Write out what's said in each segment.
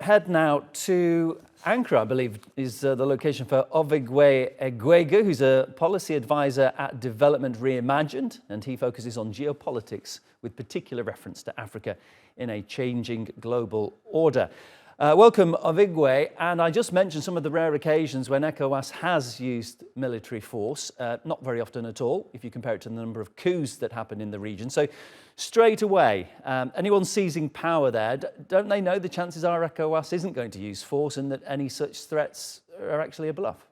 head now to Ankara, I believe, is the location for Ovigwe Eguegu, who's a policy advisor at Development Reimagined, and he focuses on geopolitics with particular reference to Africa in a changing global order. Welcome, Ovigwe, and I just mentioned some of the rare occasions when ECOWAS has used military force, not very often at all, if you compare it to the number of coups that happen in the region. So straight away, anyone seizing power there, don't they know the chances are ECOWAS isn't going to use force and that any such threats are actually a bluff?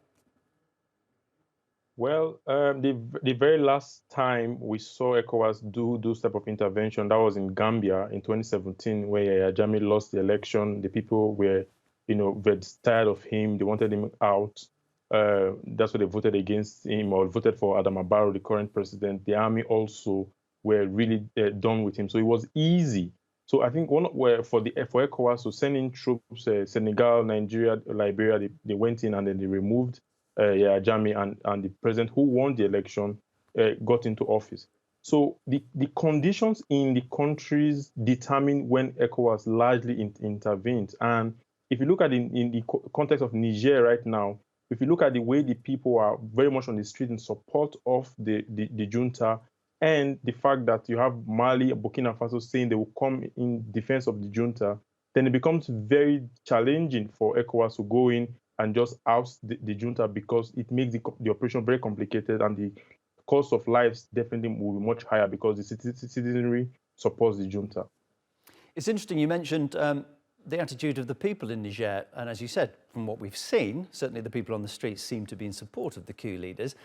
Well, the very last time we saw ECOWAS do those type of intervention, that was in Gambia in 2017, where Yahya Jammeh lost the election. The people were, very tired of him. They wanted him out. That's why they voted against him or voted for Adama Barrow, the current president. The army also were really done with him. So it was easy. So I think for ECOWAS to send in troops, Senegal, Nigeria, Liberia, they went in and then they removed Yahya Jammeh, and the president who won the election got into office. So the conditions in the countries determine when ECOWAS largely intervened. And if you look at it in the context of Niger right now, if you look at the way the people are very much on the street in support of the junta, and the fact that you have Mali, Burkina Faso saying they will come in defense of the junta, then it becomes very challenging for ECOWAS to go in and just oust the junta, because it makes the operation very complicated, and the cost of lives definitely will be much higher because the citizenry supports the junta. It's interesting you mentioned the attitude of the people in Niger, and as you said, from what we've seen, certainly the people on the streets seem to be in support of the coup leaders.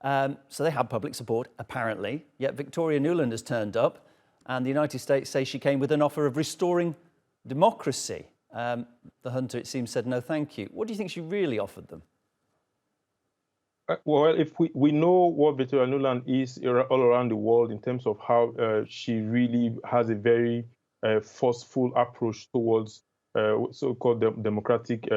So they have public support, apparently, yet Victoria Nuland has turned up, and the United States say she came with an offer of restoring democracy. The junta, it seems, said no thank you. What do you think she really offered them? Well, if we know what Victoria Nuland is all around the world in terms of how she really has a very forceful approach towards so-called democratic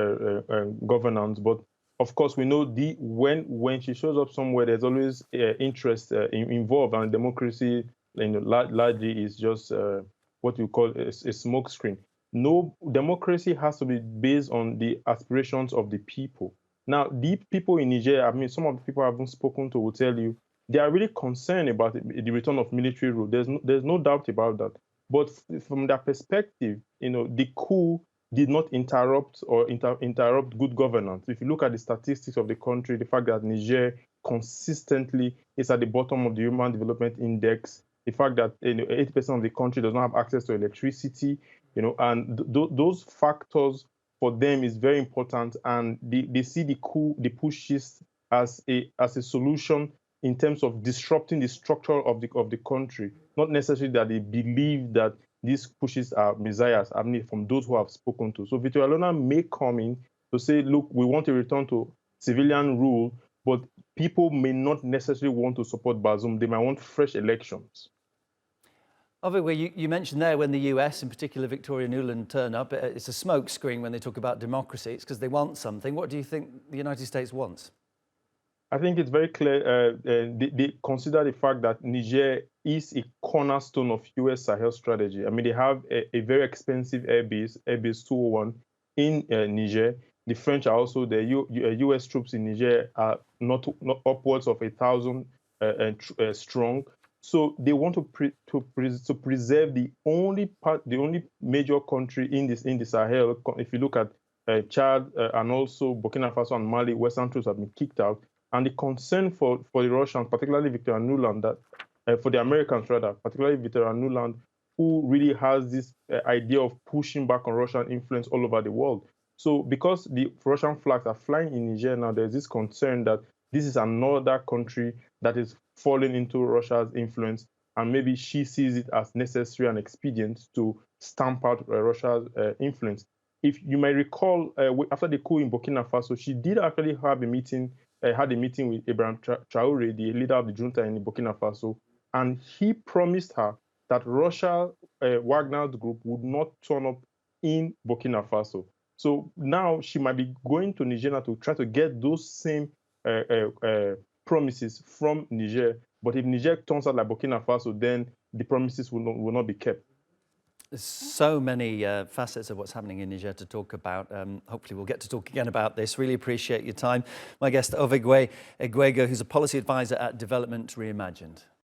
governance. But of course, we know when she shows up somewhere, there's always interest involved, and democracy largely is just what we call a smokescreen. No, democracy has to be based on the aspirations of the people. Now, the people in Niger, I mean, some of the people I haven't spoken to will tell you they are really concerned about the return of military rule. There's no doubt about that. But from their perspective, the coup did not interrupt good governance. If you look at the statistics of the country, the fact that Niger consistently is at the bottom of the Human Development Index, the fact that 80% of the country does not have access to electricity, and those factors for them is very important, and they see the coup, the pushes as a solution in terms of disrupting the structure of the country. Not necessarily that they believe that these pushes are messiahs. I mean, from those who have spoken to. So Victoria Nuland may come in to say, look, we want to return to civilian rule, but people may not necessarily want to support Bazoum. They might want fresh elections. Ovigwe, you mentioned there when the US, in particular Victoria Nuland, turn up, it's a smoke screen when they talk about democracy. It's because they want something. What do you think the United States wants? I think it's very clear. They consider the fact that Niger is a cornerstone of US Sahel strategy. I mean, they have a very expensive airbase 201 in Niger. The French are also the US troops in Niger are not upwards of 1,000 strong. So they want to preserve the only major country in the Sahel. If you look at Chad and also Burkina Faso and Mali, Western troops have been kicked out. And the concern for the Russians, particularly Victoria Nuland, that for the Americans rather, particularly Victoria Nuland, who really has this idea of pushing back on Russian influence all over the world. So because the Russian flags are flying in Niger now, there's this concern that this is another country that is falling into Russia's influence, and maybe she sees it as necessary and expedient to stamp out Russia's influence. If you may recall, after the coup in Burkina Faso, she did actually have a meeting, had a meeting with Ibrahim Traoré, the leader of the junta in Burkina Faso, and he promised her that Russia, Wagner's group, would not turn up in Burkina Faso. So now she might be going to Niger to try to get those same promises from Niger. But if Niger turns out like Burkina Faso, then the promises will not be kept. There's so many facets of what's happening in Niger to talk about. Hopefully we'll get to talk again about this. Really appreciate your time. My guest, Ovigwe Eguegu, who's a policy advisor at Development Reimagined.